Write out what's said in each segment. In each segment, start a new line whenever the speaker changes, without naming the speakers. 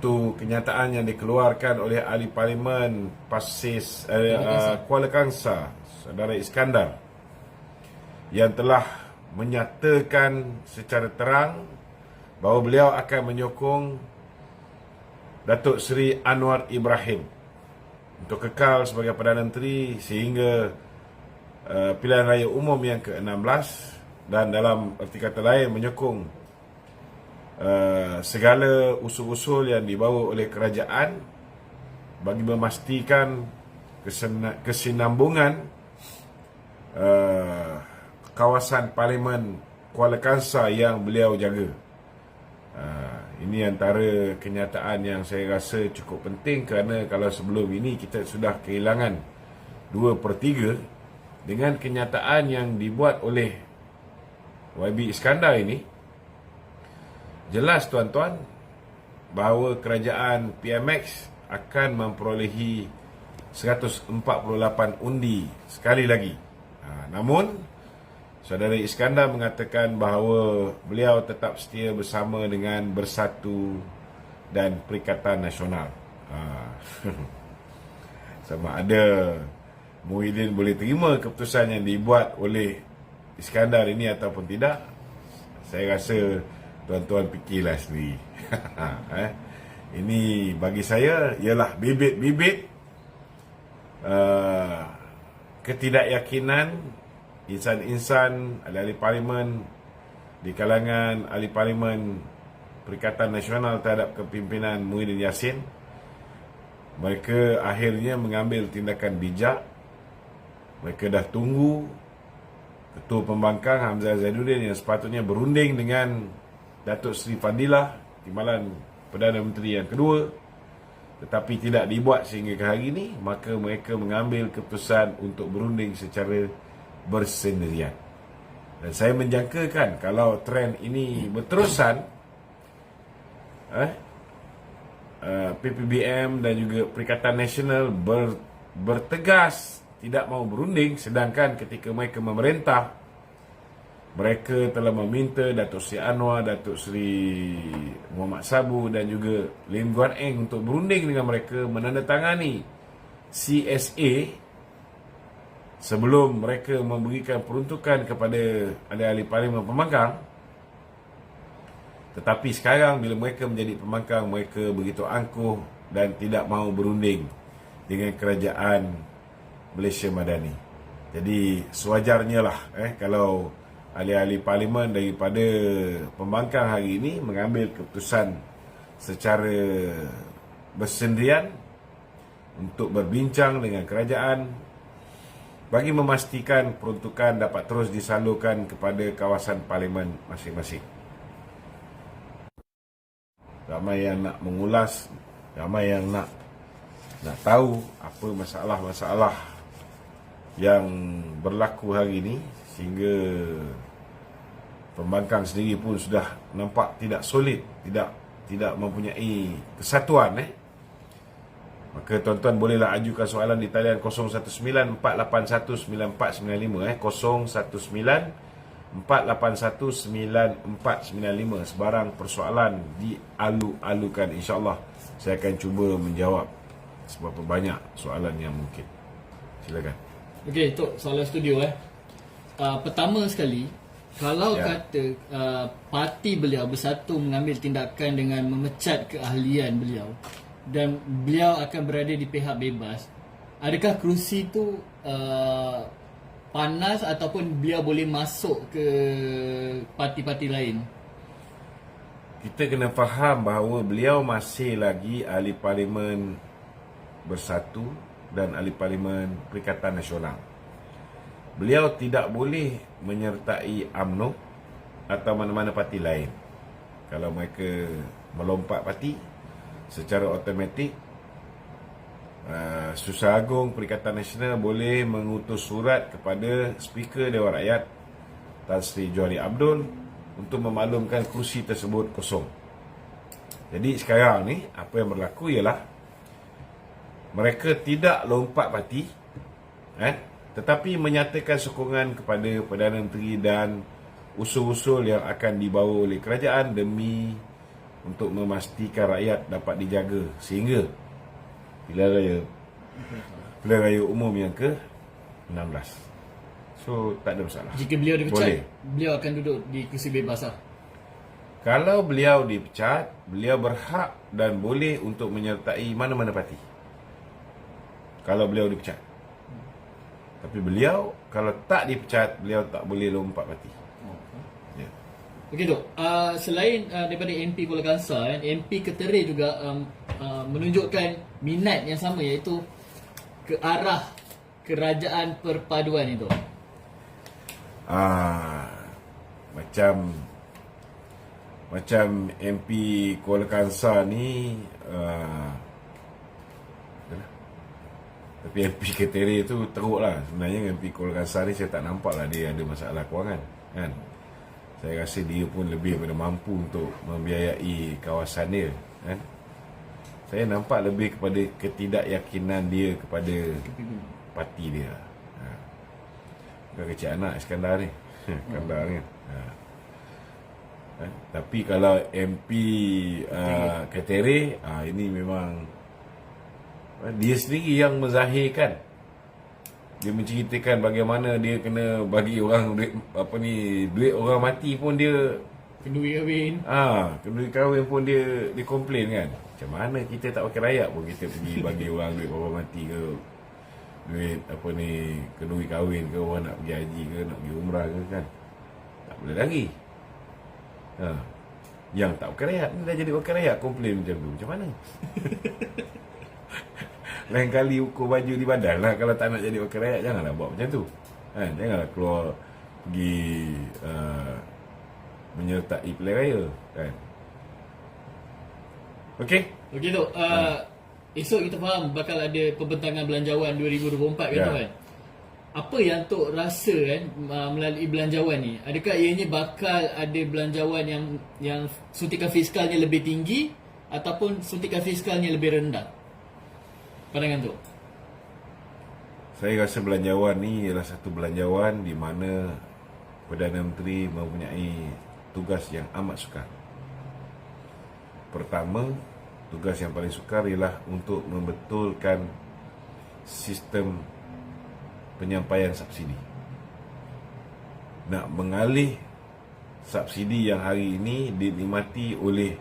satu kenyataan yang dikeluarkan oleh ahli parlimen Pasis Kuala Kangsar, Saudara Iskandar, yang telah menyatakan secara terang bahawa beliau akan menyokong Datuk Seri Anwar Ibrahim untuk kekal sebagai Perdana Menteri sehingga pilihan raya umum yang ke-16, dan dalam erti kata lain menyokong segala usul-usul yang dibawa oleh kerajaan bagi memastikan kesinambungan kawasan Parlimen Kuala Kangsar yang beliau jaga. Ini antara kenyataan yang saya rasa cukup penting, kerana kalau sebelum ini kita sudah kehilangan 2/3 dengan kenyataan yang dibuat oleh YB Iskandar ini. Jelas tuan-tuan bahawa kerajaan PMX akan memperolehi 148 undi sekali lagi. Namun Saudara Iskandar mengatakan bahawa beliau tetap setia bersama dengan Bersatu dan Perikatan Nasional. Sama ada Muhyiddin boleh terima keputusan yang dibuat oleh Iskandar ini ataupun tidak, saya rasa tuan-tuan fikirlah sendiri. Ini bagi saya ialah bibit-bibit ketidakyakinan insan-insan ahli parlimen di kalangan ahli parlimen Perikatan Nasional terhadap kepimpinan Muhyiddin Yassin. Mereka akhirnya mengambil tindakan bijak. Mereka dah tunggu Ketua Pembangkang Hamzah Zainuddin yang sepatutnya berunding dengan Datuk Seri Fadilah, timbalan Perdana Menteri yang kedua, tetapi tidak dibuat sehingga ke hari ini. Maka mereka mengambil keputusan untuk berunding secara bersendirian. Dan saya menjangkakan kalau trend ini berterusan, PPBM dan juga Perikatan Nasional bertegas tidak mahu berunding, sedangkan ketika mereka memerintah, mereka telah meminta Datuk Seri Anwar, Datuk Seri Muhammad Sabu dan juga Lim Guan Eng untuk berunding dengan mereka, menandatangani CSA sebelum mereka memberikan peruntukan kepada ahli-ahli parlimen pembangkang. Tetapi sekarang bila mereka menjadi pembangkang, mereka begitu angkuh dan tidak mahu berunding dengan kerajaan Malaysia Madani. Jadi sewajarnya lah kalau ahli-ahli parlimen daripada pembangkang hari ini mengambil keputusan secara bersendirian untuk berbincang dengan kerajaan bagi memastikan peruntukan dapat terus disalurkan kepada kawasan parlimen masing-masing. Ramai yang nak mengulas, ramai yang nak tahu apa masalah-masalah yang berlaku hari ini, sehingga pembangkang sendiri pun sudah nampak tidak solid, tidak mempunyai kesatuan. Maka tuan-tuan bolehlah ajukan soalan di talian 0194819495 0194819495. Sebarang persoalan dialu-alukan, insya-Allah saya akan cuba menjawab seberapa banyak soalan yang mungkin. Silakan.
Okey, Tok, soalan studio pertama sekali, kalau kata parti beliau Bersatu mengambil tindakan dengan memecat keahlian beliau dan beliau akan berada di pihak bebas, adakah kerusi itu panas ataupun beliau boleh masuk ke parti-parti lain?
Kita kena faham bahawa beliau masih lagi ahli parlimen Bersatu dan ahli parlimen Perikatan Nasional. Beliau tidak boleh menyertai UMNO atau mana-mana parti lain. Kalau mereka melompat parti, secara automatik Susah Agung Perikatan Nasional boleh mengutus surat kepada Speaker Dewan Rakyat Tan Sri Johari Abdul untuk memaklumkan kerusi tersebut kosong. Jadi sekarang ni apa yang berlaku ialah mereka tidak lompat parti, tetapi menyatakan sokongan kepada Perdana Menteri dan usul-usul yang akan dibawa oleh kerajaan demi untuk memastikan rakyat dapat dijaga sehingga pilihan raya umum yang ke-16. So tak ada masalah.
Jika beliau dipecat,
Boleh.
beliau akan duduk di kursi bebas lah.
Kalau beliau dipecat, beliau berhak dan boleh untuk menyertai mana-mana parti. Kalau beliau dipecat. Tapi beliau kalau tak dipecat, beliau tak boleh lompat parti. Ya.
Okey Dok, selain daripada MP Kuala Kangsar, MP Keterai juga menunjukkan minat yang sama, iaitu ke arah kerajaan perpaduan itu.
Macam MP Kuala Kangsar ni tapi MP Keterai tu teruk lah. Sebenarnya MP Kuala Kangsar ni saya tak nampak lah dia ada masalah kewangan kan. Saya rasa dia pun lebih pada mampu untuk membiayai kawasan dia kan. Saya nampak lebih kepada ketidakyakinan dia kepada parti dia. Bukan kecil anak Iskandar ni. Iskandar ni. Tapi kalau MP Keterai, ini memang dia sendiri yang menzahirkan. Dia menceritakan bagaimana dia kena bagi orang duit, duit orang mati pun dia
Kenduri kahwin.
kenduri kahwin pun dia komplain kan. Macam mana kita tak wakil rakyat pun kita pergi bagi orang duit orang mati ke, duit kenduri kahwin ke, orang nak pergi haji ke, nak pergi umrah ke kan. Tak boleh lagi. Yang tak wakil rakyat ni dah jadi wakil rakyat komplain macam tu. Macam mana? Lain kali ukur baju di badan lah. Kalau tak nak jadi wakil rakyat, janganlah buat macam tu kan. Janganlah keluar pergi menyertai pilihan raya kan. Okey
Dok, esok kita faham bakal ada pembentangan belanjawan 2024 kan
Ya.
tuan. Apa yang Tok rasa kan melalui belanjawan ni? Adakah ianya bakal ada belanjawan yang suntikan fiskalnya lebih tinggi ataupun suntikan fiskalnya lebih rendah? Pandangan Tok.
Saya rasa belanjawan ni ialah satu belanjawan di mana Perdana Menteri mempunyai tugas yang amat sukar. Pertama, tugas yang paling sukar ialah untuk membetulkan sistem penyampaian subsidi. Nak mengalih subsidi yang hari ini dinikmati oleh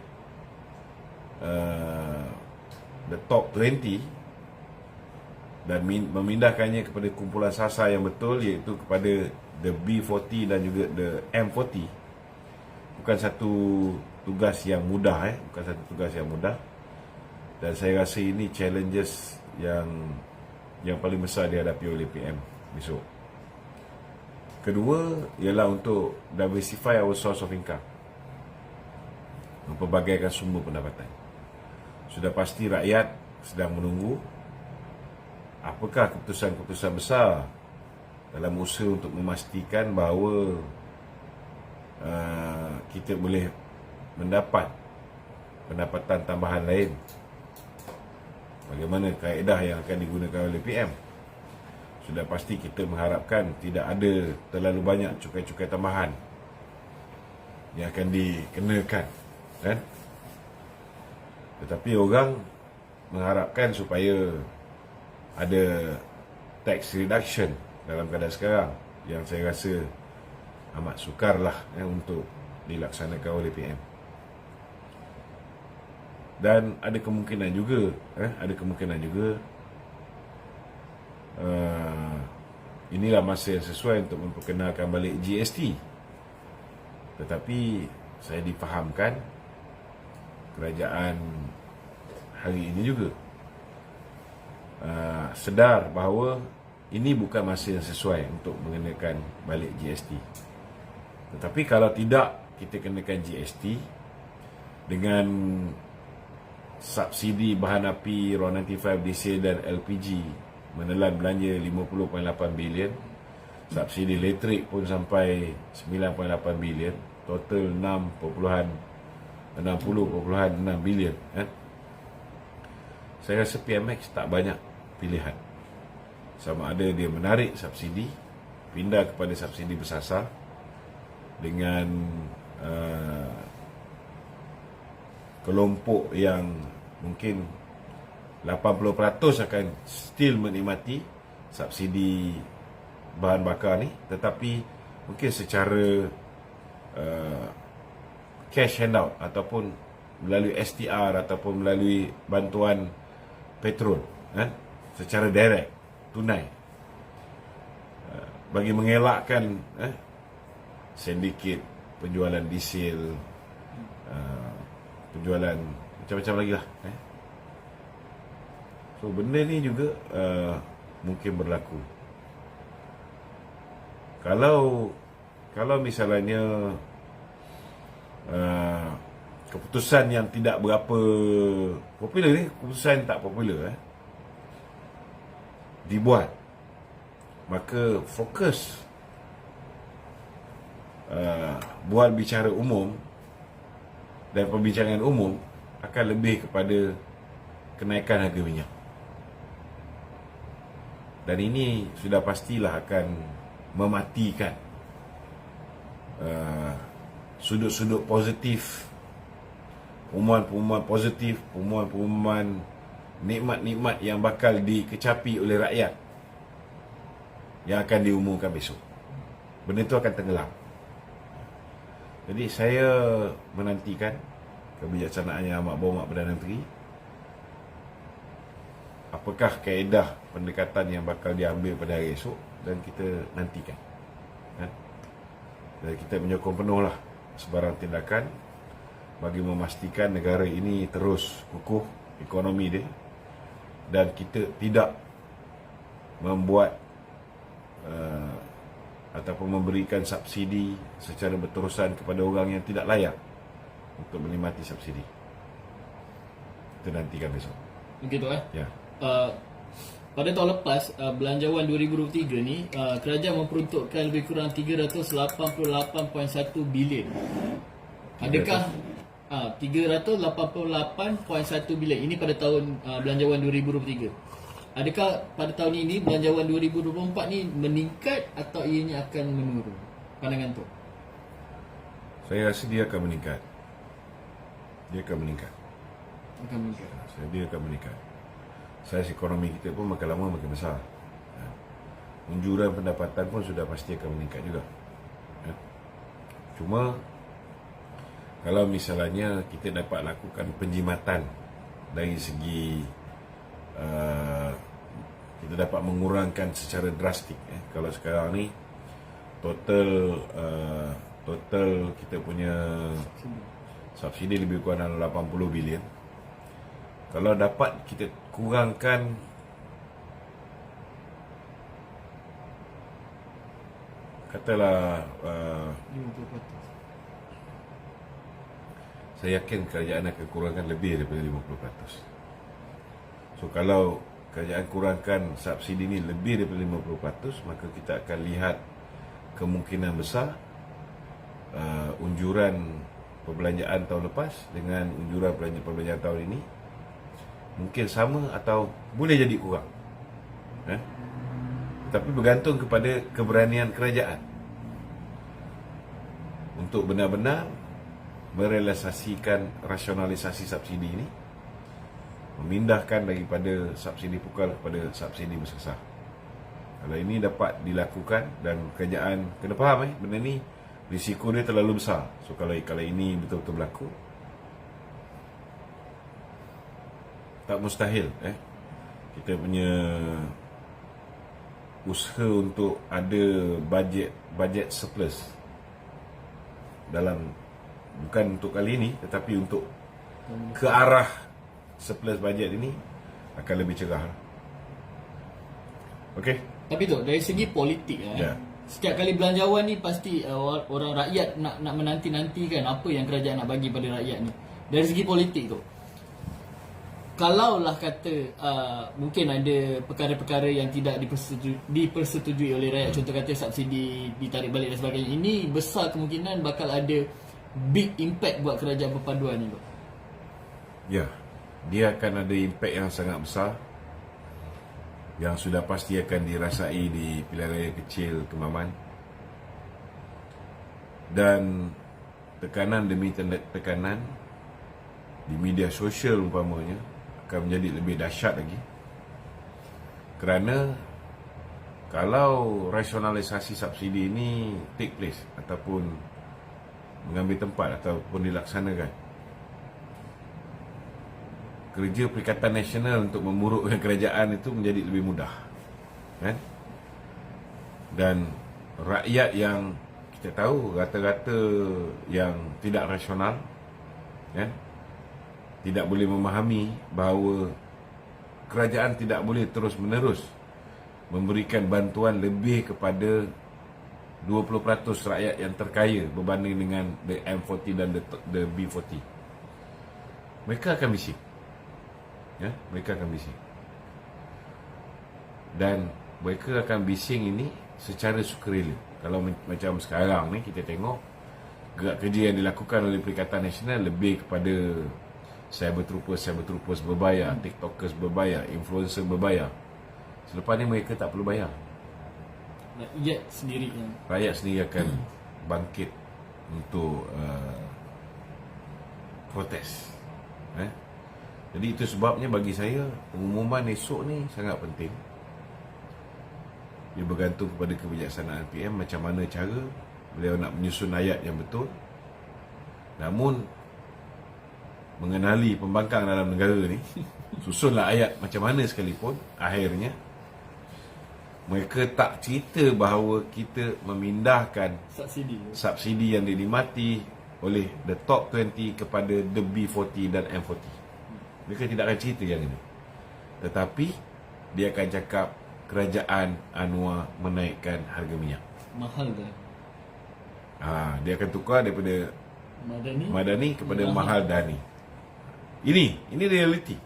the top 20 dan memindahkannya kepada kumpulan sasar yang betul, iaitu kepada the B40 dan juga the M40. Bukan satu tugas yang mudah bukan satu tugas yang mudah. Dan saya rasa ini challenges yang paling besar dihadapi oleh PM besok. Kedua ialah untuk diversify our source of income, mempelbagaikan sumber pendapatan. Sudah pasti rakyat sedang menunggu apakah keputusan-keputusan besar dalam usaha untuk memastikan bahawa kita boleh mendapat pendapatan tambahan lain. Bagaimana kaedah yang akan digunakan oleh PM? Sudah pasti kita mengharapkan tidak ada terlalu banyak cukai-cukai tambahan yang akan dikenakan kan? Tetapi orang mengharapkan supaya ada tax reduction dalam keadaan sekarang, yang saya rasa amat sukarlah untuk dilaksanakan oleh PM. Dan ada kemungkinan juga inilah masa yang sesuai untuk memperkenalkan balik GST. Tetapi saya difahamkan kerajaan hari ini juga sedar bahawa ini bukan masa yang sesuai untuk mengenakan balik GST. Tetapi kalau tidak kita kenakan GST dengan subsidi bahan api RON95 diesel dan LPG menelan belanja 50.8 bilion, subsidi elektrik pun sampai 9.8 bilion, total 60.6 bilion kan? Saya rasa PMX tak banyak pilihan. Sama ada dia menarik subsidi, pindah kepada subsidi bersasar dengan kelompok yang mungkin 80% akan still menikmati subsidi bahan bakar ni, tetapi mungkin secara cash handout ataupun melalui STR ataupun melalui bantuan petrol, secara direct, tunai, bagi mengelakkan sindiket penjualan diesel, penjualan macam-macam lagi lah. So benda ni juga mungkin berlaku. Kalau misalnya keputusan yang tidak berapa popular ni, keputusan tak popular dibuat, maka fokus buat bicara umum dan perbincangan umum akan lebih kepada kenaikan harga minyak. Dan ini sudah pastilah akan mematikan sudut-sudut positif, pengumuman-pengumuman positif, pengumuman-pengumuman nikmat-nikmat yang bakal dikecapi oleh rakyat yang akan diumumkan besok. Benda itu akan tenggelam. Jadi saya menantikan kebijaksanaan Yang Amat Berhormat Perdana Menteri. Apakah kaedah pendekatan yang bakal diambil pada hari esok, dan kita nantikan. Dan kita menyokong penuhlah sebarang tindakan bagi memastikan negara ini terus kukuh ekonomi dia, dan kita tidak membuat ataupun memberikan subsidi secara berterusan kepada orang yang tidak layak untuk menikmati subsidi. Kita nantikan besok.
Begitu
Ya.
Pada tahun lepas, belanjawan 2023 ni, kerajaan memperuntukkan lebih kurang 388.1 bilion. Adakah 388.1 bilion ini pada tahun belanjawan 2023? Adakah pada tahun ini belanjawan 2024 ni meningkat atau ianya akan menurun? Pandangan tu.
Saya rasa dia akan meningkat. Dia akan meningkat. Dia akan meningkat. Saiz ekonomi kita pun makin lama makin besar. Unjuran pendapatan pun sudah pasti akan meningkat juga. Cuma kalau misalnya kita dapat lakukan penjimatan dari segi kita dapat mengurangkan secara drastik. Kalau sekarang ni total kita punya subsidi lebih kurang dalam 80 bilion. Kalau dapat kita kurangkan katalah 50%. Saya yakin kerajaan akan kurangkan lebih daripada 50%. So kalau kerajaan kurangkan subsidi ni lebih daripada 50%, maka kita akan lihat kemungkinan besar unjuran perbelanjaan tahun lepas dengan unjuran perbelanjaan tahun ini mungkin sama atau boleh jadi kurang. Tapi bergantung kepada keberanian kerajaan untuk benar-benar merealisasikan rasionalisasi subsidi ini, memindahkan daripada subsidi pukal kepada subsidi bersasar. Kalau ini dapat dilakukan, dan kerajaan kena faham benda ni risiko dia terlalu besar. So kalau ini betul-betul berlaku, tak mustahil kita punya usaha untuk ada bajet surplus dalam, bukan untuk kali ini tetapi untuk ke arah surplus bajet ini akan lebih cerah. Okey.
Tapi tu dari segi politik setiap kali belanjawan ni pasti orang rakyat nak menanti-nantikan apa yang kerajaan nak bagi pada rakyat ni. Dari segi politik tu, kalaulah kata mungkin ada perkara-perkara yang tidak dipersetujui oleh rakyat, contoh kata subsidi ditarik balik dan sebagainya, ini besar kemungkinan bakal ada big impact buat kerajaan perpaduan ni.
Ya, dia akan ada impact yang sangat besar, yang sudah pasti akan dirasai di pilihan raya kecil Kemaman. Dan tekanan demi tekanan di media sosial umpamanya akan menjadi lebih dahsyat lagi. Kerana kalau rasionalisasi subsidi ini take place ataupun mengambil tempat ataupun dilaksanakan, kerja Perikatan Nasional untuk memurukkan kerajaan itu menjadi lebih mudah, kan? Dan rakyat yang kita tahu rata-rata yang tidak rasional, kan, tidak boleh memahami bahawa kerajaan tidak boleh terus-menerus memberikan bantuan lebih kepada 20% rakyat yang terkaya berbanding dengan the M40 dan the B40. Mereka akan bising. Ya, mereka akan bising. Dan mereka akan bising ini secara sukarela. Kalau macam sekarang ni kita tengok gerak kerja yang dilakukan oleh Perikatan Nasional lebih kepada cyber troopers berbayar, tiktokers berbayar, influencer berbayar. Selepas ni mereka tak perlu bayar. Rakyat sendiri akan bangkit untuk protes. Jadi itu sebabnya bagi saya pengumuman esok ni sangat penting. Ia bergantung kepada kebijaksanaan PM macam mana cara beliau nak menyusun ayat yang betul. Namun mengenali pembangkang dalam negara ni, susunlah ayat macam mana sekalipun, akhirnya mereka tak cerita bahawa kita memindahkan subsidi yang dinikmati oleh the top 20 kepada the B40 dan M40. Mereka tidak akan cerita yang ini. Tetapi dia akan cakap kerajaan Anwar menaikkan harga minyak.
Mahal dah.
Dia akan tukar daripada Madani kepada Mahal Dani. Ini realiti.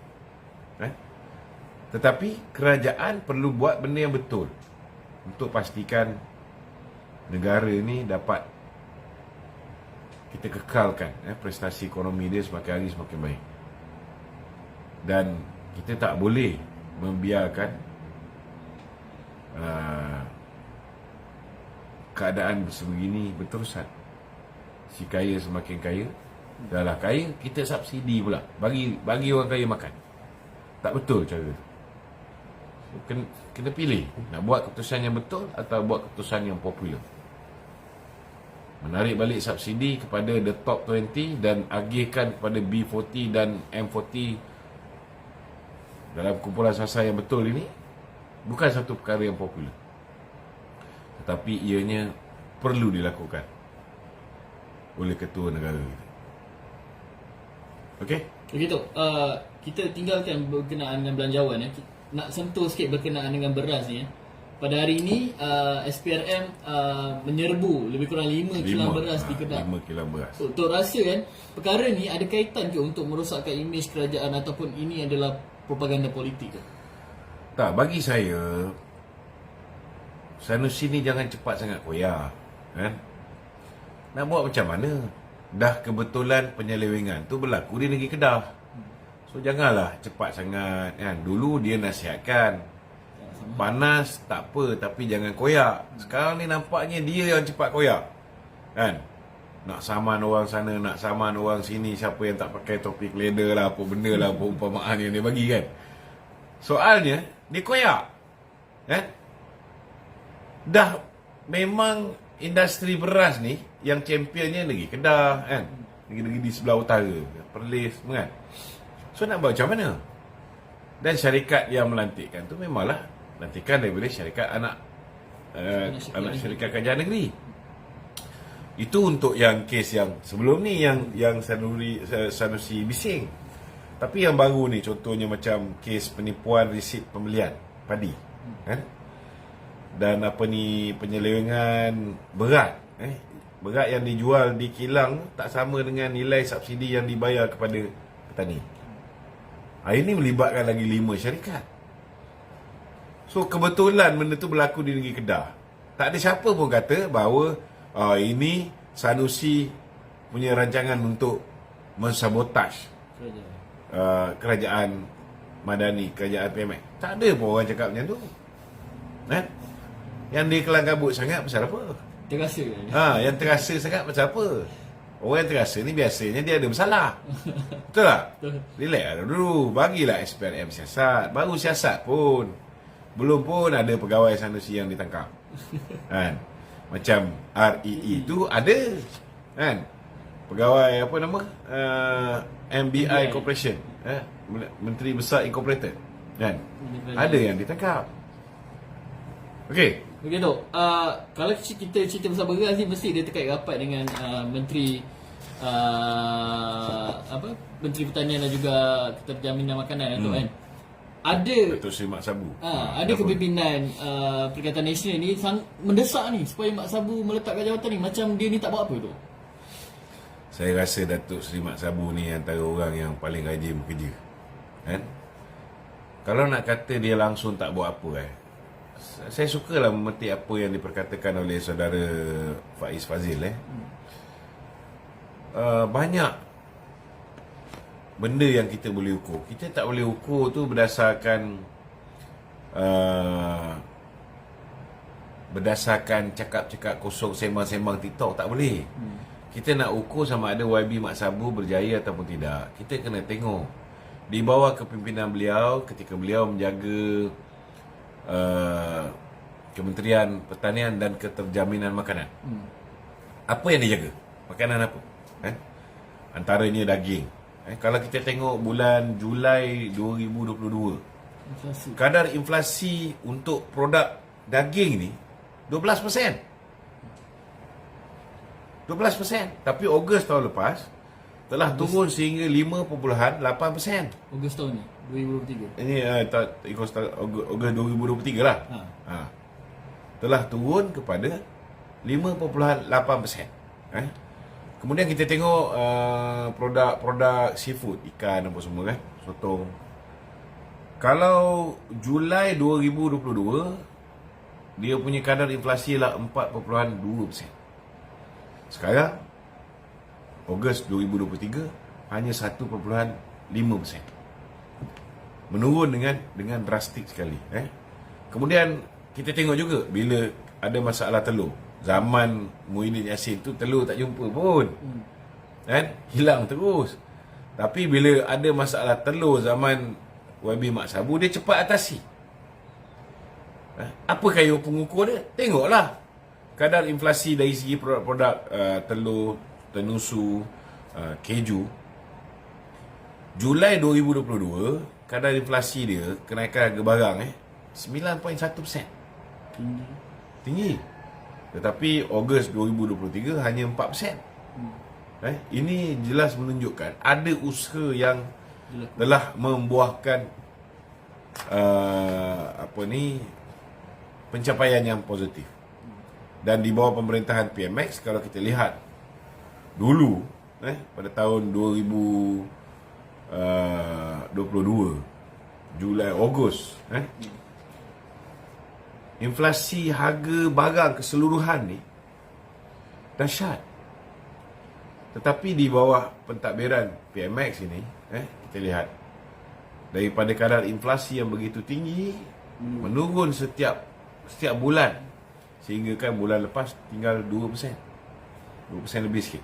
Tetapi kerajaan perlu buat benda yang betul untuk pastikan negara ni dapat kita kekalkan prestasi ekonomi dia semakin hari semakin baik. Dan kita tak boleh membiarkan keadaan sebegini berterusan. Si kaya semakin kaya, dah lah kaya, kita subsidi pula, bagi orang kaya makan. Tak betul cara tu. Kena pilih nak buat keputusan yang betul atau buat keputusan yang popular. Menarik balik subsidi kepada the top 20 dan agihkan kepada B40 dan M40 dalam kumpulan sasar yang betul ini bukan satu perkara yang popular, tetapi ianya perlu dilakukan oleh ketua negara kita. Okey?
Begitu. Kita tinggalkan berkenaan dengan belanjawan. Nak sentuh sikit berkenaan dengan beras ni. Pada hari ini SPRM menyerbu lebih kurang 5 kilang beras di Kedah.
5 kilang beras.
Untuk rasa kan perkara ni ada kaitan ke untuk merosakkan imej kerajaan ataupun ini adalah propaganda politik ke?
Tak, bagi saya Sanusi ni jangan cepat sangat koyak, kan? Nak buat macam mana? Dah kebetulan penyelewengan tu berlaku di negeri Kedah. So janganlah cepat sangat, kan? Dulu dia nasihatkan panas tak apa, tapi jangan koyak. Sekarang ni nampaknya dia yang cepat koyak, kan? Nak saman orang sana, nak saman orang sini, siapa yang tak pakai topi leather lah, apa benda lah, apa umpamaan yang dia bagi, kan? Soalnya dia koyak, kan? Dah memang industri beras ni yang championnya negeri Kedah, kan? Negeri-negeri di sebelah utara, Perlis, kan? So nak buat macam mana? Dan syarikat yang melantikkan tu memanglah lantikan daripada syarikat anak syarikat kerajaan negeri. Itu untuk yang kes yang sebelum ni yang Sanusi bising. Tapi yang baru ni contohnya macam kes penipuan resit pembelian padi, kan? Dan apa ni penyelewengan berat, berat yang dijual di kilang tak sama dengan nilai subsidi yang dibayar kepada petani. Hari ni melibatkan lagi 5 syarikat. So kebetulan benda tu berlaku di negeri Kedah. Tak ada siapa pun kata bahawa ini Sanusi punya rancangan untuk mensabotaj kerajaan Madani, kerajaan PMX. Tak ada pun orang cakap macam tu. Yang dia kelang kabut sangat pasal apa?
Terasa.
Yang terasa sangat pasal apa? Orang yang terasa ni biasanya dia ada masalah. Betul tak?
Betul.
Relax lah dulu. Bagilah SPRM siasat. Baru siasat pun. Belum pun ada pegawai Sanusi yang ditangkap. Kan? Macam REE tu ada. Kan? Pegawai apa nama? MBI Corporation. Menteri Besar Incorporated. Kan? Ada yang ditangkap. Okey.
Okey Tok, kalau kita cerita pasal beras ni mesti dia terkait rapat dengan Menteri Menteri Pertanian dan juga Keterjaminan Makanan Tok kan. Ada
Datuk Seri Mak Sabu.
ada kepimpinan Perikatan Nasional ni mendesak ni supaya Mak Sabu meletakkan jawatan ni, macam dia ni tak buat apa tu.
Saya rasa Datuk Seri Mak Sabu ni antara orang yang paling rajin bekerja. Kan? Kalau nak kata dia langsung tak buat apa saya sukalah memetik apa yang diperkatakan oleh saudara Faiz Fazil banyak benda yang kita boleh ukur. Kita tak boleh ukur tu berdasarkan cakap-cakap kosong, sembang-sembang TikTok. Tak boleh. Kita nak ukur sama ada YB Mak Sabu berjaya ataupun tidak. Kita kena tengok di bawah kepimpinan beliau ketika beliau menjaga Kementerian Pertanian dan Keterjaminan Makanan. Apa yang dijaga? Makanan apa? Antaranya daging. Kalau kita tengok bulan Julai 2022,
Inflasi.
kadar inflasi untuk produk daging ni 12%. 12%. Tapi Ogos tahun lepas telah turun sehingga 5.8%.
Ogos tahun ni 2023.
Ini Ogos 2023 lah. Telah turun kepada 5.8%. Kemudian kita tengok produk-produk seafood, ikan apa semua kan, sotong. Kalau Julai 2022 dia punya kadar inflasi lah 4.2%. Sekarang Ogos 2023 hanya 1.5%. Menurun dengan drastik sekali. Kemudian kita tengok juga bila ada masalah telur. Zaman Muhyiddin Yassin tu telur tak jumpa pun. Kan? Hilang terus. Tapi bila ada masalah telur zaman YB Mak Sabu, dia cepat atasi. Apa kayu pengukur dia? Tengoklah kadar inflasi dari segi produk-produk telur, tenusu, keju. Julai 2022 kadar inflasi dia, kenaikan harga barang 9.1%. Tinggi. Tetapi Ogos 2023 hanya 4%. Ini jelas menunjukkan ada usaha yang telah membuahkan pencapaian yang positif. Dan di bawah pemerintahan PMX, kalau kita lihat dulu pada tahun 2022 Julai Ogos, inflasi harga barang keseluruhan ni dahsyat. Tetapi di bawah pentadbiran PMX ini, kita lihat daripada kadar inflasi yang begitu tinggi menurun setiap bulan, sehingga kan bulan lepas tinggal 2%. 2% lebih sikit.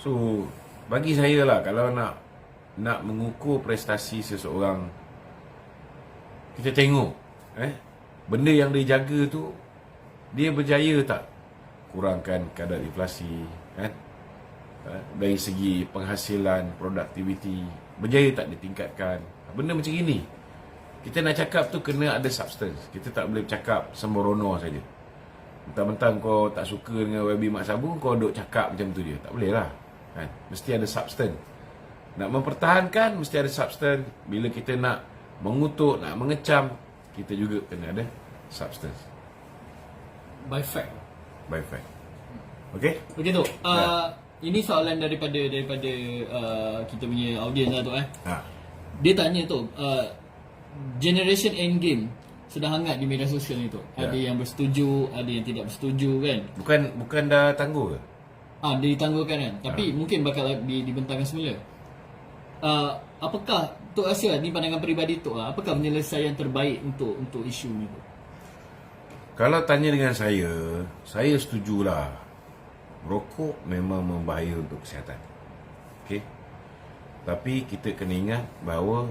So bagi saya lah, kalau nak mengukur prestasi seseorang, kita tengok benda yang dia jaga tu, dia berjaya tak kurangkan kadar inflasi, dari segi penghasilan, produktiviti, berjaya tak ditingkatkan. Benda macam ini kita nak cakap tu kena ada substance. Kita tak boleh cakap sembrono saja. Mentang-mentang kau tak suka dengan YB Mak Sabu, kau duk cakap macam tu je. Tak boleh lah. Mesti ada substance. Nak mempertahankan mesti ada substance. Bila kita nak mengutuk, nak mengecam, kita juga kena ada substance.
By fact.
By fact. Okey?
Okey tu. Ini soalan daripada kita punya audiens lah tu Dia tanya tu, generation endgame sedang hangat di media sosial ni tu. Ada yang bersetuju, ada yang tidak bersetuju kan.
Bukan dah tangguh ke?
Dia ditangguhkan kan. Tapi mungkin bakal dibentangkan semula. Apakah Tok rasa ni pandangan peribadi Tok, apakah penyelesaian terbaik untuk isu ni tu?
Kalau tanya dengan saya setujulah rokok memang membahaya untuk kesihatan. Okey. Tapi kita kena ingat bahawa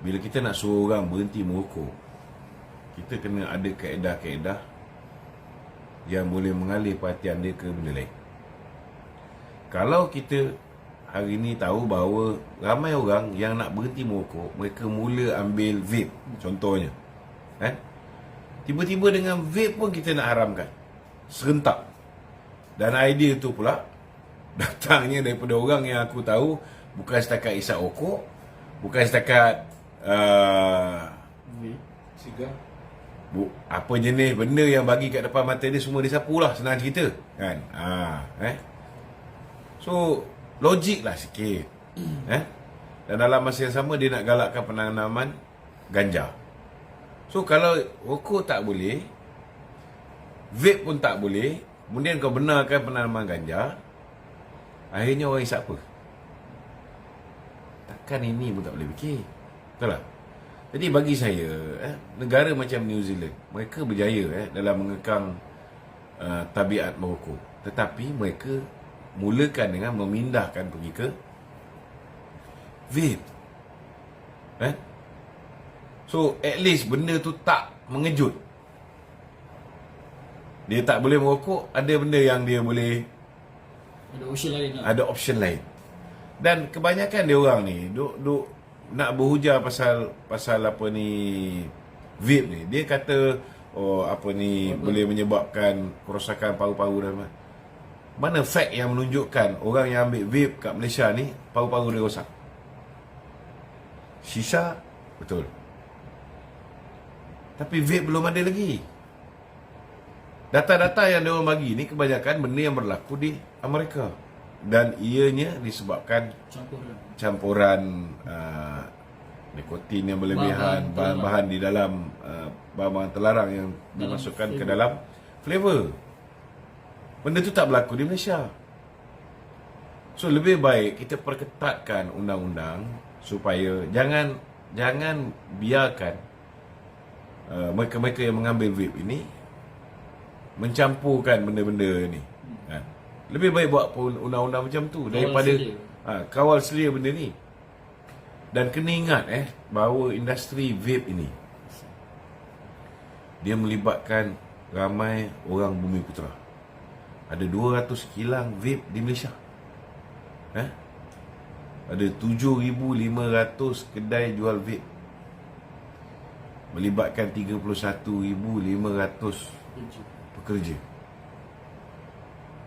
bila kita nak suruh orang berhenti merokok, kita kena ada kaedah-kaedah yang boleh mengalih perhatian dia ke benda lain. Kalau kita hari ni tahu bahawa ramai orang yang nak berhenti merokok, mereka mula ambil vape contohnya. Kan? Tiba-tiba dengan vape pun kita nak haramkan. Serentak. Dan idea tu pula datangnya daripada orang yang aku tahu bukan setakat isap rokok, bukan setakat
Sigar.
apa jenis benda yang bagi kat depan mata dia semua dia sapulah, senang cerita kan. So logik lah sikit. Dan dalam masa yang sama dia nak galakkan penanaman ganja. So kalau rokok tak boleh, vape pun tak boleh, kemudian kau benarkan penanaman ganja, akhirnya orang isap apa? Takkan ini pun tak boleh fikir. Betul tak? Jadi bagi saya, negara macam New Zealand, mereka berjaya dalam mengekang tabiat merokok. Tetapi mereka mulakan dengan memindahkan pergi ke vape. So at least benda tu tak mengejut. Dia tak boleh merokok, ada benda yang dia boleh,
Ada option lain lah.
ada option lain. Dan kebanyakan dia orang ni duk nak berhujah pasal apa ni vape ni. Dia kata apa ni boleh menyebabkan kerosakan paru-paru dan mana fact yang menunjukkan orang yang ambil vape kat Malaysia ni paru-paru dia rosak? Shisha betul. Tapi vape belum ada lagi. Data-data yang dia orang bagi ni kebanyakan benda yang berlaku di Amerika. Dan ianya disebabkan campuran nikotin yang berlebihan, bahan-bahan di dalam bahan-bahan terlarang yang dimasukkan ke dalam flavor. Benda tu tak berlaku di Malaysia. So lebih baik kita perketatkan undang-undang supaya jangan biarkan mereka-mereka yang mengambil vape ini mencampurkan benda-benda ni. Lebih baik buat undang-undang macam tu daripada kawal selia benda ni. Dan kena ingat bahawa industri vape ini dia melibatkan ramai orang Bumi Putera. Ada 200 kilang vape di Malaysia. Ada 7,500 kedai jual vape. Melibatkan 31,500 pekerja.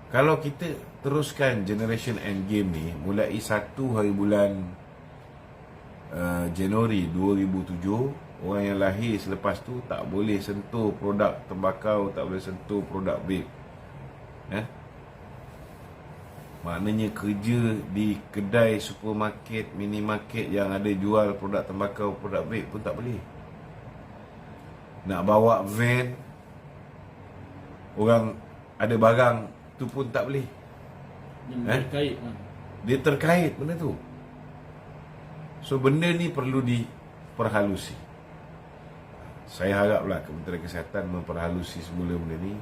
Kalau kita teruskan generation endgame ni mulai 1 hari bulan Januari 2007, orang yang lahir selepas tu tak boleh sentuh produk tembakau, tak boleh sentuh produk vape. Maknanya kerja di kedai supermarket, minimarket yang ada jual produk tembakau, produk vape pun tak boleh. Nak bawa van, orang ada barang tu pun tak boleh.
Terkait
Dia terkait benda tu. So benda ni perlu diperhalusi. Saya haraplah Kementerian Kesihatan memperhalusi semula benda ni.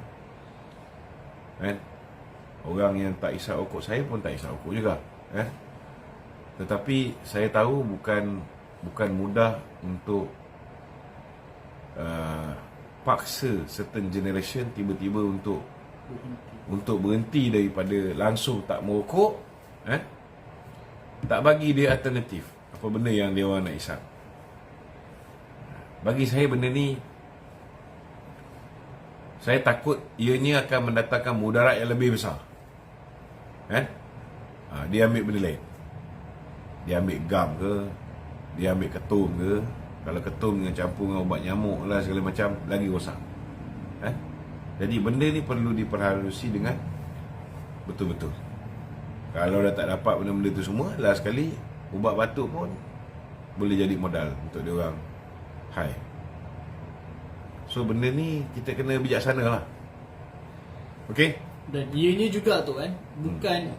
Orang yang tak isap rokok, saya pun tak isap rokok juga. Tetapi saya tahu bukan mudah untuk paksa certain generation tiba-tiba untuk berhenti daripada langsung tak merokok, tak bagi dia alternatif apa benda yang dia orang nak isap. Bagi saya benda ni, saya takut ianya akan mendatangkan mudarat yang lebih besar. Dia ambil benda lain. Dia ambil gam ke, dia ambil ketum ke. Kalau ketum dengan campur dengan ubat nyamuk lah segala macam, lagi rosak. Jadi benda ni perlu diperhalusi dengan betul-betul. Kalau dah tak dapat benda-benda tu semua, last sekali ubat batuk pun boleh jadi modal untuk dia orang high. So benda ni kita kena bijaksana lah. Okey?
Dan ianya juga tu kan, bukan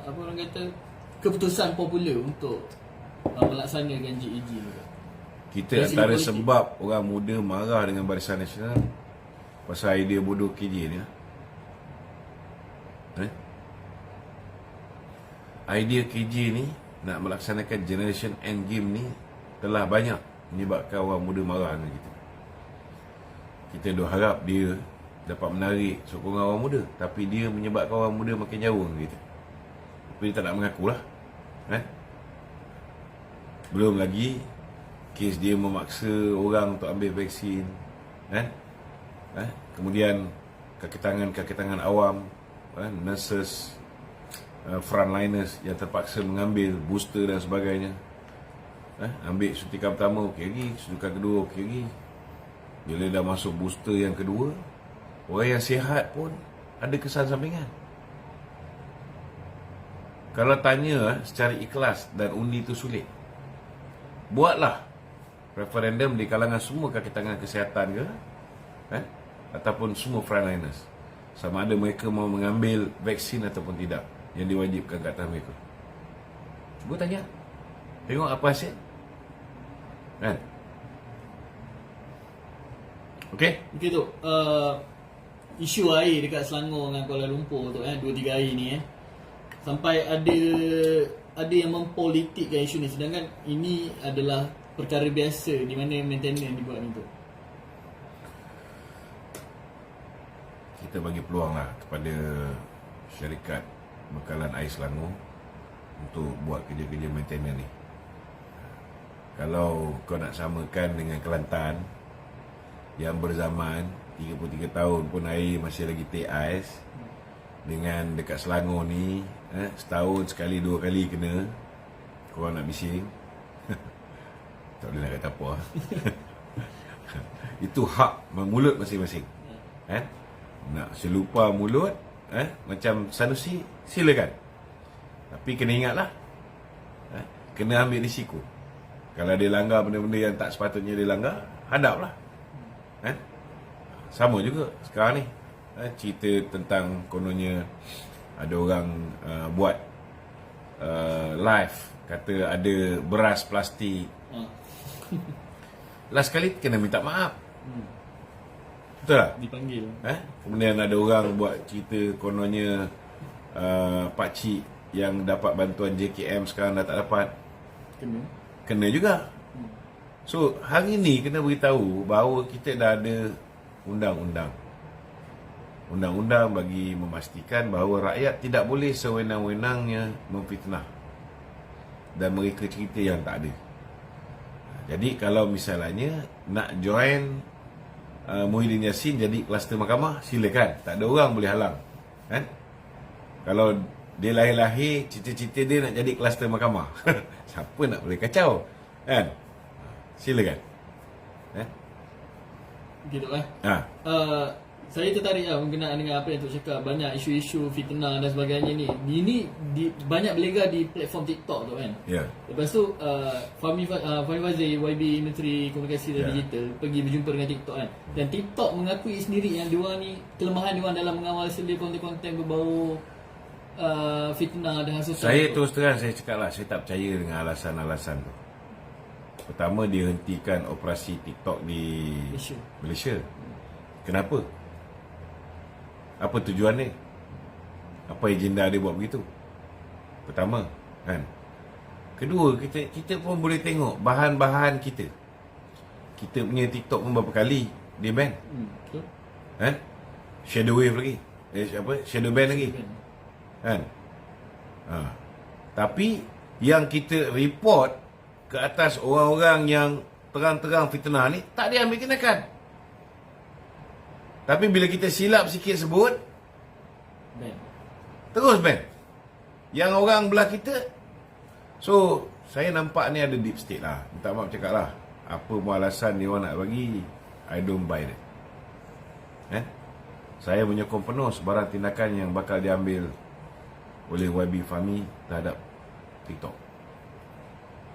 apa orang kata keputusan popular untuk melaksanakan GEG ni.
Kita antara sebab orang muda marah dengan Barisan Nasional pasal idea bodoh KJ ni. idea KJ ni nak melaksanakan generation end game ni telah banyak menyebabkan orang muda marah dengan kita. Kita duk harap dia dapat menarik sokongan orang muda, tapi dia menyebabkan orang muda makin jauh dengan kita. Tapi dia tak nak mengaku lah. Belum lagi kes dia memaksa orang untuk ambil vaksin, kemudian kaki tangan awam, nurses, frontliners yang terpaksa mengambil booster dan sebagainya. Ambil suntikan pertama okey lagi, suntikan kedua okey lagi. Bila dah masuk booster yang kedua, orang yang sihat pun ada kesan sampingan. Kalau tanya secara ikhlas dan undi itu sulit, buatlah referendum di kalangan semua kaki tangan kesihatan ke, ataupun semua frontliners, sama ada mereka mau mengambil vaksin ataupun tidak yang diwajibkan ke atas mereka. Cuba tanya, tengok apa hasil. Okey?
Okey tu, isu air dekat Selangor dengan Kuala Lumpur tu 2-3 hari ni sampai ada yang mempolitikkan isu ni, sedangkan ini adalah perkara biasa di mana maintenance yang dibuat ni tu.
Kita bagi peluang lah kepada syarikat bekalan air Selangor untuk buat kerja-kerja maintenance ni. Kalau kau nak samakan dengan Kelantan yang berzaman 33 tahun pun air masih lagi take ais, dengan dekat Selangor ni setahun sekali 2 kali kena, korang nak bising. Tak boleh nak kata apa. Itu hak mulut masing-masing. Nak selupa mulut macam Sanusi, silakan. Tapi kena ingatlah, kena ambil risiko. Kalau dia langgar benda-benda yang tak sepatutnya dia langgar, hadaplah. Sama juga sekarang ni, cerita tentang kononnya ada orang buat live, kata ada beras plastik. Last kali kena minta maaf. Betul tak?
Dipanggil.
Kemudian ada orang buat cerita kononnya pakcik yang dapat bantuan JKM sekarang dah tak dapat. Kena juga. So hari ni kena beritahu bahawa kita dah ada undang-undang bagi memastikan bahawa rakyat tidak boleh sewenang-wenangnya memfitnah dan mereka cerita yang tak ada. Jadi kalau misalnya nak join Muhyiddin Yassin jadi kluster mahkamah, silakan, tak ada orang boleh halang. Kalau dia lahir-lahir cita-cita dia nak jadi kluster mahkamah, siapa nak boleh kacau, silakan.
Gitu saya tertarik berkenaan dengan apa yang Tok cakap, banyak isu-isu fitnah dan sebagainya ni. Ini banyak berlega di platform TikTok tu kan.
Ya.
Lepas tu Fahmi Fazil, YB Menteri Komunikasi dan Digital pergi berjumpa dengan TikTok kan. Dan TikTok mengakui sendiri yang diorang ni, kelemahan diorang dalam mengawal selia konten-konten berbau fitnah dan hasutan.
Saya terus terang saya cakap lah, saya tak percaya dengan alasan-alasan tu. Pertama, dia hentikan operasi TikTok di Malaysia. Kenapa? Apa tujuan dia? Apa agenda dia buat begitu? Pertama, kan. Kedua, kita pun boleh tengok bahan-bahan kita. Kita punya TikTok pun berapa kali dia ban.
Betul.
Shadow wave lagi. Shadow ban lagi. Kan? Tapi yang kita report ke atas orang-orang yang terang-terang fitnah ni, tak diambil tindakan. Tapi bila kita silap sikit sebut, terus ban. Yang orang belah kita. So saya nampak ni ada deep state lah. Minta maaf cakap lah, apa pun alasan dia orang nak bagi, I don't buy that. Saya menyokong penuh sebarang tindakan yang bakal diambil oleh YB Fahmi terhadap TikTok.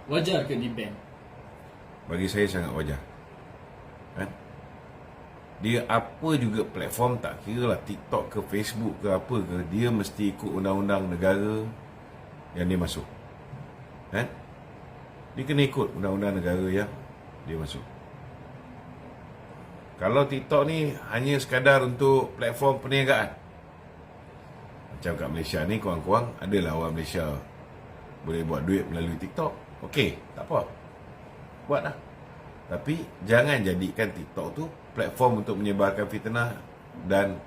Wajar ke di ban?
Bagi saya sangat wajar. Dia apa juga platform, tak kira lah TikTok ke Facebook ke apa ke, dia mesti ikut undang-undang negara yang dia masuk. Dia kena ikut undang-undang negara yang dia masuk. Kalau TikTok ni hanya sekadar untuk platform perniagaan, macam kat Malaysia ni, kurang-kurang adalah orang Malaysia boleh buat duit melalui TikTok, okey, tak apa, buat lah. Tapi jangan jadikan TikTok tu platform untuk menyebarkan fitnah dan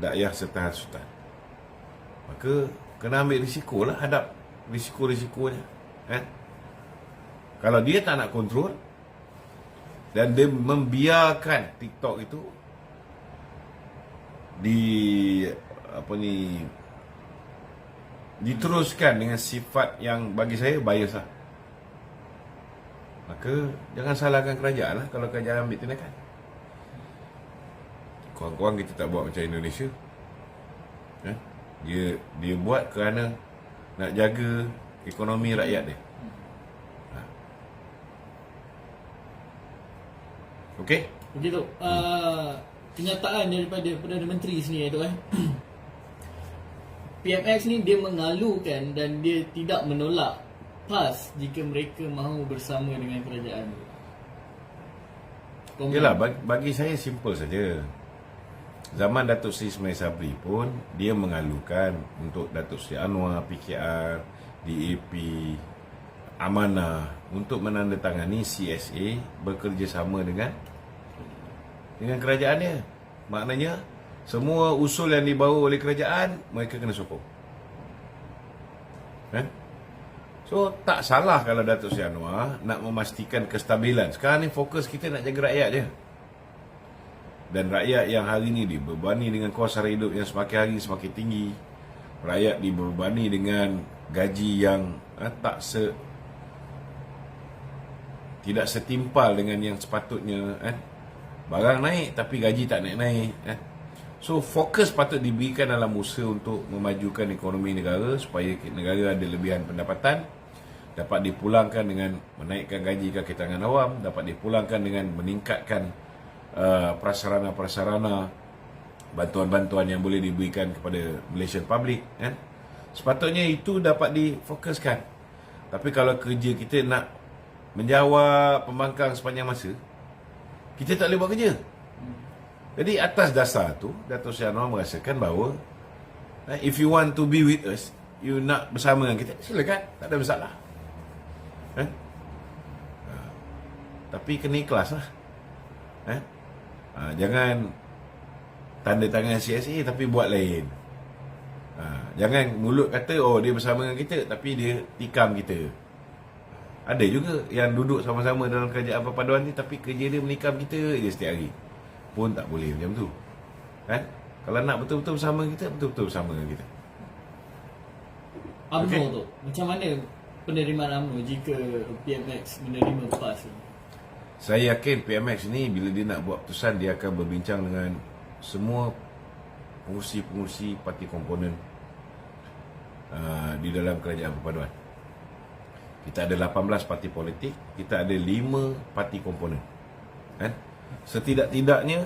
dakwah serta hasutan. Maka kena ambil risiko lah, hadap risiko-risikonya. Kalau dia tak nak kontrol dan dia membiarkan TikTok itu diteruskan dengan sifat yang bagi saya bias lah, maka jangan salahkan kerajaan lah kalau kerajaan ambil tindakan. Kurang-kurang kita tak buat macam Indonesia. Dia buat kerana nak jaga ekonomi rakyat dia. Okey?
Begitu. Kenyataan daripada Perdana Menteri sini tu PMX ni dia mengalukan dan dia tidak menolak PAS jika mereka mahu bersama dengan kerajaan.
Yalah, bagi saya simple saja. Zaman Datuk Seri Ismail Sabri pun dia mengalukan untuk Datuk Seri Anwar, PKR, DAP, Amanah untuk menandatangani CSA bekerjasama dengan kerajaan dia. Maknanya semua usul yang dibawa oleh kerajaan mereka kena sokong. So tak salah kalau Datuk Seri Anwar nak memastikan kestabilan. Sekarang ni fokus kita nak jaga rakyat je. Dan rakyat yang hari ni dibebani dengan kos sara hidup yang semakin hari semakin tinggi. Rakyat dibebani dengan gaji yang tidak setimpal dengan yang sepatutnya. Barang naik tapi gaji tak naik-naik. So fokus patut diberikan dalam usaha untuk memajukan ekonomi negara supaya negara ada lebihan pendapatan, dapat dipulangkan dengan menaikkan gaji kaki tangan awam, dapat dipulangkan dengan meningkatkan prasarana-prasarana, bantuan-bantuan yang boleh diberikan kepada Malaysian public. Sepatutnya itu dapat difokuskan. Tapi kalau kerja kita nak menjawab pembangkang sepanjang masa, kita tak boleh buat kerja. Jadi atas dasar tu Datuk Seri Anwar merasakan bahawa if you want to be with us, you nak bersama dengan kita, silakan, tak ada masalah. Tapi kena ikhlas lah. Jangan tanda tangan CSA tapi buat lain. Jangan mulut kata dia bersama dengan kita tapi dia tikam kita. Ada juga yang duduk sama-sama dalam kerajaan perpaduan ni tapi kerja dia menikam kita je setiap hari. Pun tak boleh macam tu. Kalau nak betul-betul bersama kita, betul-betul bersama dengan kita.
UMNO tu, macam mana penerimaan UMNO jika PMX menerima PAS ni?
Saya yakin PMX ni bila dia nak buat keputusan, dia akan berbincang dengan semua pengurusi-pengurusi parti komponen di dalam kerajaan perpaduan. Kita ada 18 parti politik, kita ada 5 parti komponen. Setidak-tidaknya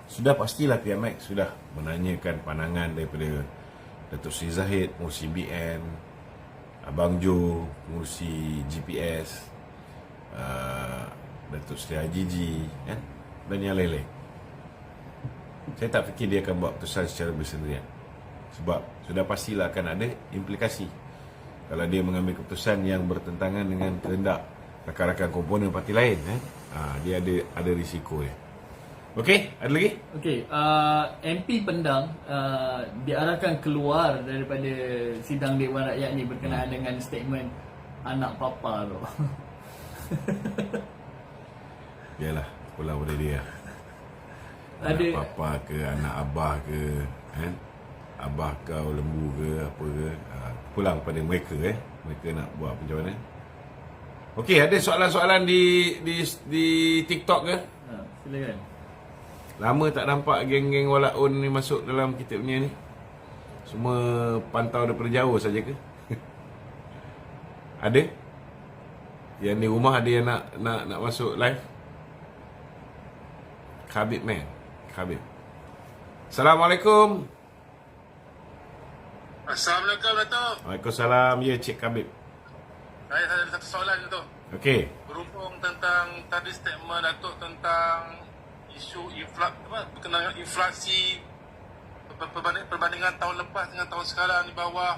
sudah pastilah PMX sudah menanyakan pandangan daripada Datuk Seri Zahid, pengurusi BN, Abang Jo, pengurusi GPS, Datuk Seri Haji G, dan yang lain-lain. Saya tak fikir dia akan buat keputusan secara bersendirian, sebab sudah pastilah akan ada implikasi kalau dia mengambil keputusan yang bertentangan dengan kehendak rakan-rakan komponen parti lain. Dia ada risiko dia. Okey, ada lagi?
Okey, MP Pendang diarahkan keluar daripada sidang Dewan Rakyat ni berkenaan dengan statement anak papa tu.
Yalah, pulang pada dia.
Ada
anak papa ke, anak abah ke, abah kau lembu ke, apa ke, pulang pada mereka. Mereka nak buat macam mana. Okey, ada soalan-soalan di TikTok ke?
Silakan.
Lama tak nampak geng-geng walaun ni masuk dalam kita punya ni. Semua pantau daripada jauh saja ke? Ada? Yang di rumah ada yang nak masuk live? Khabib man. Khabib. Assalamualaikum.
Assalamualaikum Datuk.
Waalaikumsalam. Ya, Cik Khabib.
Saya ada satu soalan Datuk.
Okey.
Berhubung tentang tadi statement Datuk tentang isu berkenaan inflasi perbandingan tahun lepas dengan tahun sekarang di bawah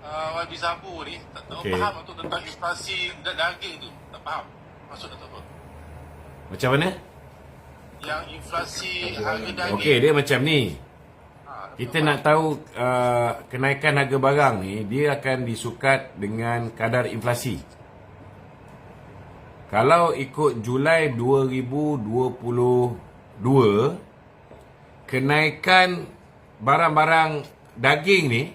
YB Sabu ni tak tahu
Okey.
faham Datuk tentang inflasi daging tu. Tak faham maksud Datuk apa.
Macam mana?
Yang inflasi harga daging.
Okey, dia macam ni. Kita nak tahu kenaikan harga barang ni dia akan disukat dengan kadar inflasi. Kalau ikut Julai 2022, kenaikan barang-barang daging ni,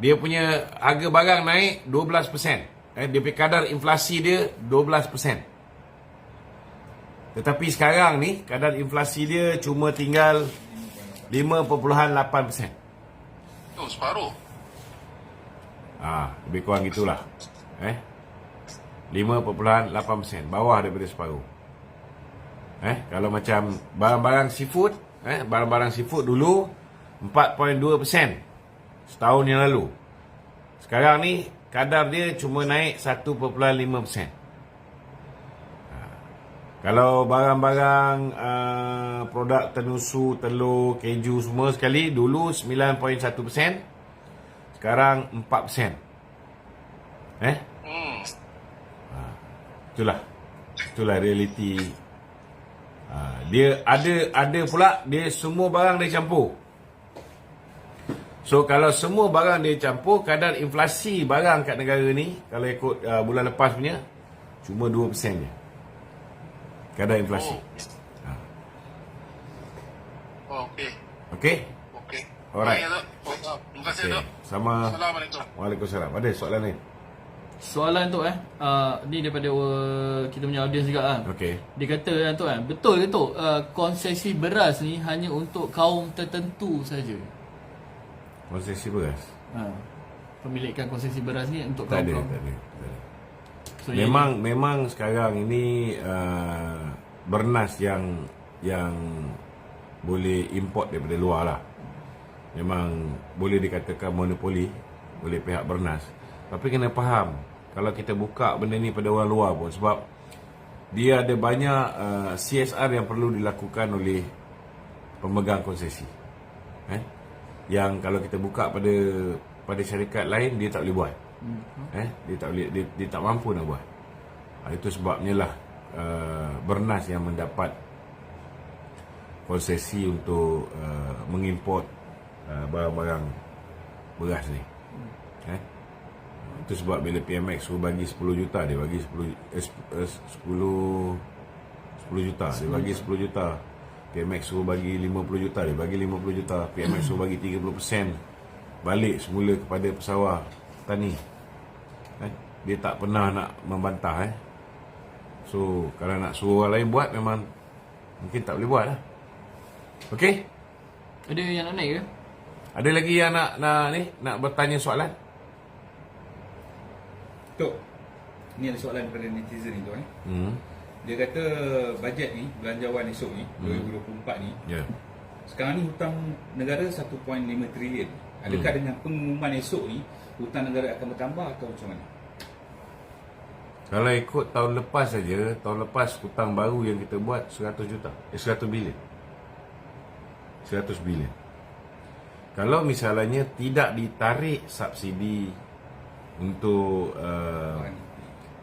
dia punya harga barang naik 12%. Dia punya kadar inflasi dia 12%. Tetapi sekarang ni kadar inflasi dia cuma tinggal 5.8%.
Oh, separuh.
Lebih kurang gitulah. 5.8%, bawah daripada separuh. Kalau macam barang-barang seafood, barang-barang seafood dulu 4.2% setahun yang lalu. Sekarang ni kadar dia cuma naik 1.5%. Kalau barang-barang produk tenusu, telur, keju semua sekali, dulu 9.1%, sekarang 4%. Itulah realiti. Dia ada pula dia semua barang dia campur. So kalau semua barang dia campur, kadar inflasi barang kat negara ni kalau ikut bulan lepas punya cuma 2% je. Kadar inflasi.
Okey.
Okey?
Okey.
Alright.
Baik, Datuk. Terima kasih, Datuk.
Sama.
Assalamualaikum.
Waalaikumsalam. Ada soalan lain?
Soalan tu ni daripada kita punya audiens juga kan.
Okey.
Dia kata tu betul ke tu konsesi beras ni hanya untuk kaum tertentu saja.
Konsesi beras?
Pemilikan konsesi beras ni untuk
Tak ada,
kaum-kaum.
tak ada.
So,
Memang sekarang ini bernas yang boleh import daripada luar lah. Memang boleh dikatakan monopoli oleh pihak bernas. Tapi kena faham, kalau kita buka benda ni pada orang luar pun, sebab dia ada banyak CSR yang perlu dilakukan oleh pemegang konsesi. Yang kalau kita buka pada syarikat lain, dia tak boleh buat. Dia tak mampu nak buat. Itu sebabnya lah bernas yang mendapat konsesi untuk mengimport barang-barang beras ni. Itu sebab bila PMX suruh bagi 10 juta, dia bagi 10 juta, dia bagi 10 juta. PMX suruh bagi 50 juta, dia bagi 50 juta. PMX suruh bagi 30% balik semula kepada pesawah tani. Dia tak pernah nak membantah. So kalau nak suruh orang lain buat, memang mungkin tak boleh buat lah. Okey?
Ada yang nak naik ke?
Ada lagi yang nak bertanya soalan?
Tok, ni ada soalan daripada netizen ni tu Dia kata bajet ni, belanjawan esok ni 2024 ni, sekarang ni hutang negara 1.5 trilion. Adakah dengan pengumuman esok ni hutang negara akan bertambah atau macam mana?
Kalau ikut tahun lepas saja, tahun lepas hutang baru yang kita buat 100 bilion. 100 bilion. Kalau misalnya tidak ditarik subsidi untuk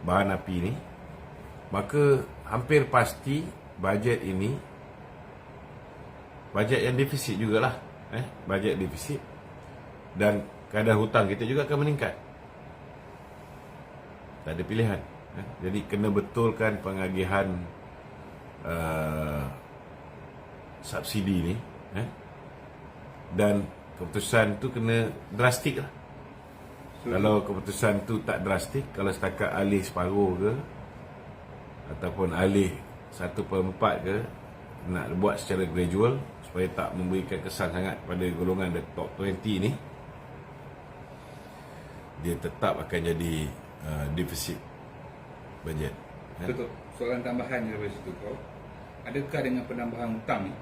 bahan api ni, maka hampir pasti bajet ini bajet yang defisit jugalah. Bajet defisit, dan kadar hutang kita juga akan meningkat. Tak ada pilihan. Jadi kena betulkan pengagihan subsidi ni, dan keputusan tu kena drastik lah. Kalau keputusan tu tak drastik, kalau setakat alih separuh ke ataupun alih 1/4 ke, nak buat secara gradual supaya tak memberikan kesan sangat pada golongan the top 20 ni, dia tetap akan jadi defisit bajet.
Betul. Soalan tambahan daripada situ, kau, adakah dengan penambahan hutang ni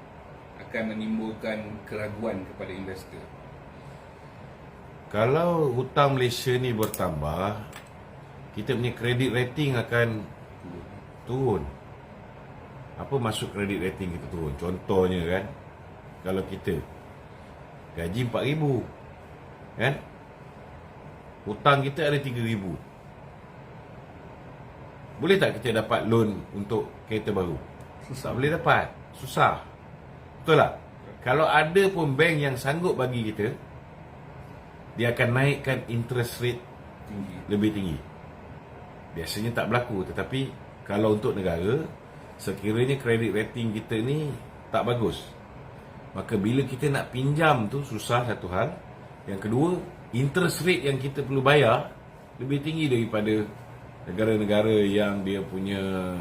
akan menimbulkan keraguan kepada investor?
Kalau hutang Malaysia ni bertambah, kita punya credit rating akan turun. Apa maksud credit rating kita turun? Contohnya kan, kalau kita gaji 4,000 kan, hutang kita ada 3,000. Boleh tak kita dapat loan untuk kereta baru? Tak boleh dapat. Susah. Betul tak? Kalau ada pun bank yang sanggup bagi kita, dia akan naikkan interest rate lebih tinggi. Biasanya tak berlaku. Tetapi kalau untuk negara, sekiranya credit rating kita ni tak bagus, maka bila kita nak pinjam tu susah, satu hal. Yang kedua, interest rate yang kita perlu bayar lebih tinggi daripada negara-negara yang dia punya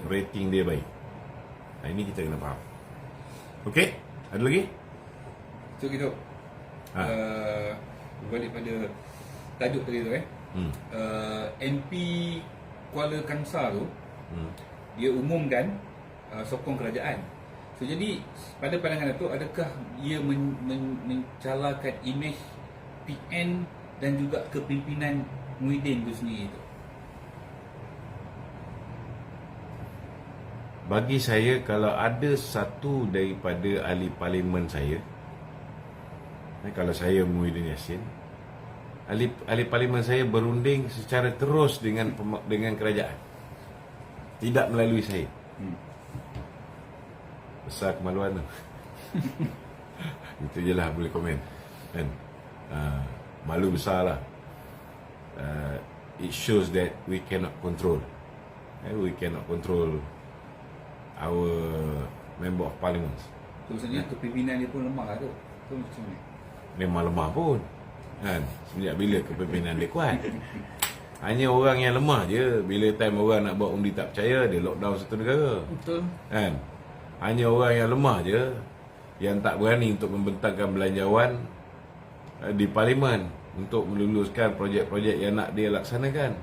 rating dia baik. Ini kita kena faham. Okey, ada lagi?
So kita balik pada tajuk tadi tu MP Kuala Kangsar tu, dia umumkan sokong kerajaan. So jadi pada pandangan Datuk, adakah ia mencalakan imej PN dan juga kepimpinan Muhyiddin itu sendiri tu?
Bagi saya, kalau ada satu daripada ahli parlimen saya, kalau saya Muhyiddin Yassin, ahli parlimen saya berunding secara terus dengan kerajaan, tidak melalui saya. Besar kemaluan tu. Itu je lah boleh komen kan. Malu besar lah. It shows that we cannot control. We cannot control our member of parliament.
So maksudnya kepimpinan dia pun lemah lah tu. Tu macam ni.
Memang lemah pun kan. Sejak bila kepimpinan dia kuat? Hanya orang yang lemah je. Bila time orang nak buat undi tak percaya, dia lockdown satu negara.
Betul.
Kan? Hanya orang yang lemah je yang tak berani untuk membentangkan belanjawan di parlimen untuk meluluskan projek-projek yang nak dia laksanakan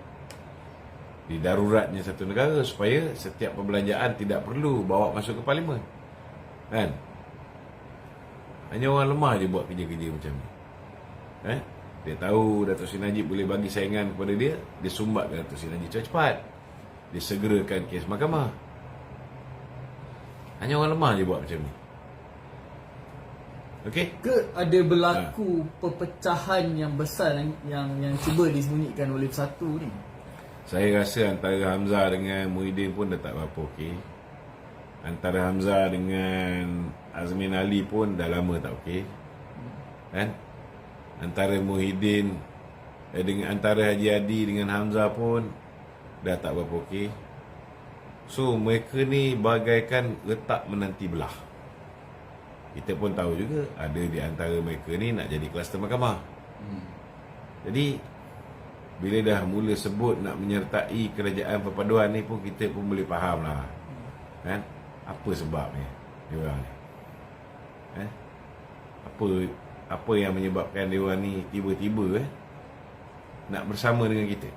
di daruratnya satu negara, supaya setiap perbelanjaan tidak perlu bawa masuk ke parlimen. Kan? Hanya orang lemah je buat kerja-kerja macam ni. Dia tahu Datuk Seri Najib boleh bagi saingan kepada dia, dia sumbatkan Datuk Seri Najib cepat-cepat. Dia segerakan kes mahkamah. Hanya orang lemah je buat macam ni. Okey?
Ke ada berlaku perpecahan yang besar yang cuba disembunyikan oleh Bersatu ni?
Saya rasa antara Hamzah dengan Muhyiddin pun dah tak berapa okey. Antara Hamzah dengan Azmin Ali pun dah lama tak okey. Kan? Antara Muhyiddin dengan antara Haji Adi dengan Hamzah pun dah tak berapa okey. So mereka ni bagaikan retak menanti belah. Kita pun tahu juga ada di antara mereka ni nak jadi kluster mahkamah. Jadi bila dah mula sebut nak menyertai kerajaan perpaduan ni pun kita pun boleh faham lah. Kan? Apa sebabnya dia orang ni? Apa yang menyebabkan dia orang ni tiba-tiba nak bersama dengan kita?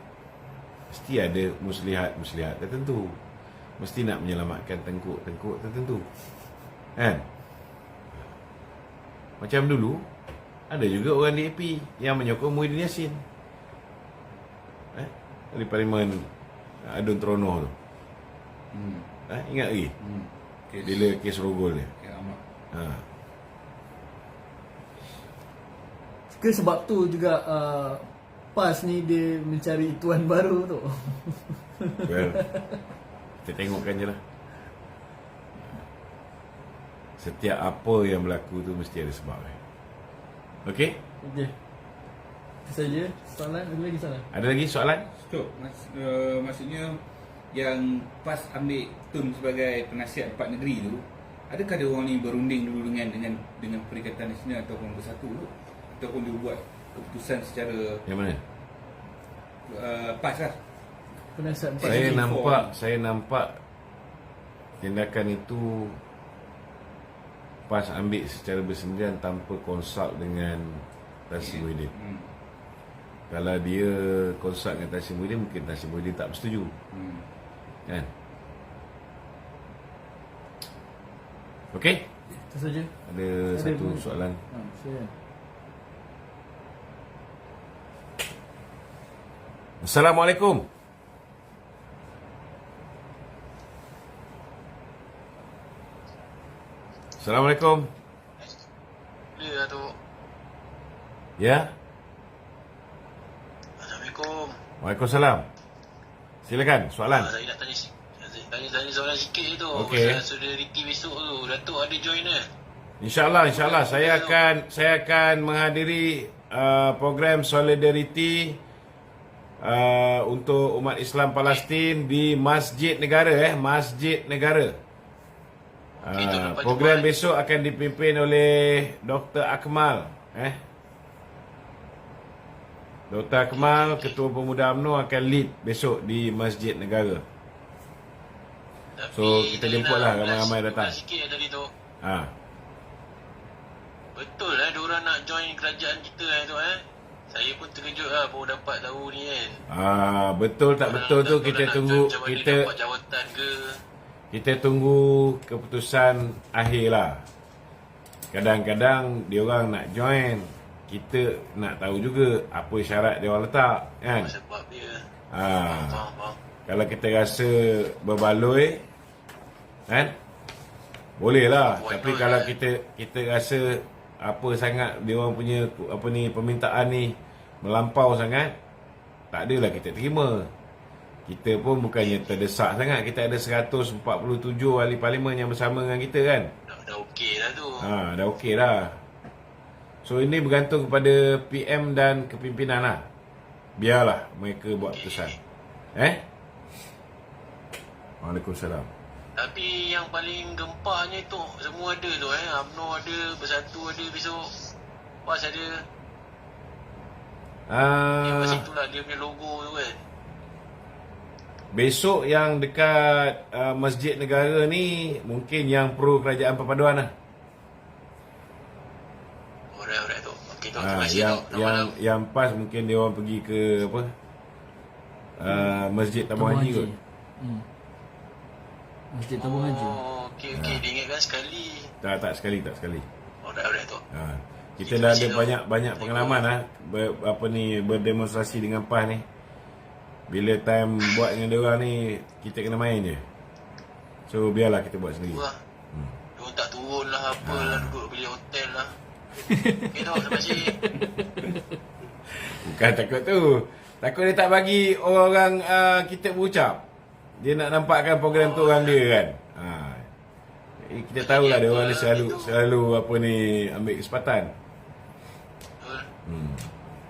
Mesti ada muslihat tertentu. Mesti nak menyelamatkan tengkuk tertentu. Kan? Macam dulu ada juga orang DAP yang menyokong Muhyiddin Yassin. Di parlimen Adun Teronoh tu. Ingat lagi? Bila kes rogol dia.
Ke sebab tu juga PAS ni dia mencari tuan baru tu.
Well, kita tengokkan je lah. Setiap apa yang berlaku tu mesti ada sebab. Okey?
Okey. Itu saja soalan. Ada lagi soalan?
Ada lagi soalan?
Stop. Maksudnya yang PAS ambil Tun sebagai penasihat Empat Negeri tu, adakah dia orang ni berunding dulu dengan Perikatan Nasional ataupun Bersatu tu? Ataupun dia buat keputusan secara
Yang mana?
PAS lah.
Penasihat
Saya nampak tindakan itu PAS ambil secara bersendirian tanpa konsult dengan Tan Sri Muhyiddin. Kalau dia konsult dengan Tan Sri Muhyiddin, mungkin Tan Sri Muhyiddin tak bersetuju. Kan? Okey?
Itu saja.
Ada satu soalan.
Silakan.
Assalamualaikum. Assalamualaikum.
Ya, Datuk.
Ya.
Assalamualaikum.
Waalaikumsalam. Silakan soalan.
Saya nak tanya soalan sikit tu.
Okey.
Pasal solidariti besok tu. Datuk ada join ke?
InsyaAllah saya akan menghadiri program solidariti untuk umat Islam Palestin di Masjid Negara Masjid Negara. Program besok akan dipimpin oleh Dr. Akmal Dr. Akmal, Ketua Pemuda UMNO akan lead besok di Masjid Negara. So kita jemputlah ramai-ramai datang.
Sikit tadi tu. Betul diorang nak join kerajaan kita tu Saya pun terkejut baru dapat tahu ni kan.
Betul tak betul tu kita tunggu,
dapat jawatan ke.
Kita tunggu keputusan akhir lah. Kadang-kadang diorang nak join, kita nak tahu juga apa syarat dia orang letak kan.
Sebab dia.
Faham. Kalau kita rasa berbaloi kan, boleh lah. Tapi kalau kita rasa apa sangat dia orang punya permintaan ni melampau sangat, tak adalah kita terima. Kita pun bukannya terdesak sangat. Kita ada 147 ahli parlimen yang bersama dengan kita kan.
Dah okey dah tu.
Dah okey dah. So ini bergantung kepada PM dan kepimpinan lah. Biarlah mereka buat keputusan. Waalaikumsalam.
Tapi yang paling gempanya tu semua ada tu UMNO ada, Bersatu ada besok. PAS ada. Yang itulah dia punya logo tu kan.
Besok yang dekat Masjid Negara ni mungkin yang pro kerajaan perpaduan lah.
Alright tu. Okey tu, terima kasih tu.
Yang PAS mungkin dia orang pergi ke apa? Masjid Tabung Haji kot.
Masjid Tabung Haji.
Okey dia ingatkan sekali.
Tak sekali.
Alright tu.
Kita dah ada banyak pengalaman berdemonstrasi dengan PAS ni. Bila time buat dengan diorang ni, kita kena main je. So biarlah kita buat sendiri.
Diorang tak turun lah apalah, duduk beli hotel lah. Okay tu, terima kasih.
Bukan takut tu. Takut dia tak bagi orang kita berucap. Dia nak nampakkan program tu orang dia kan. Kita tahulah dia orang ni selalu ambil kesempatan.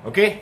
Okey.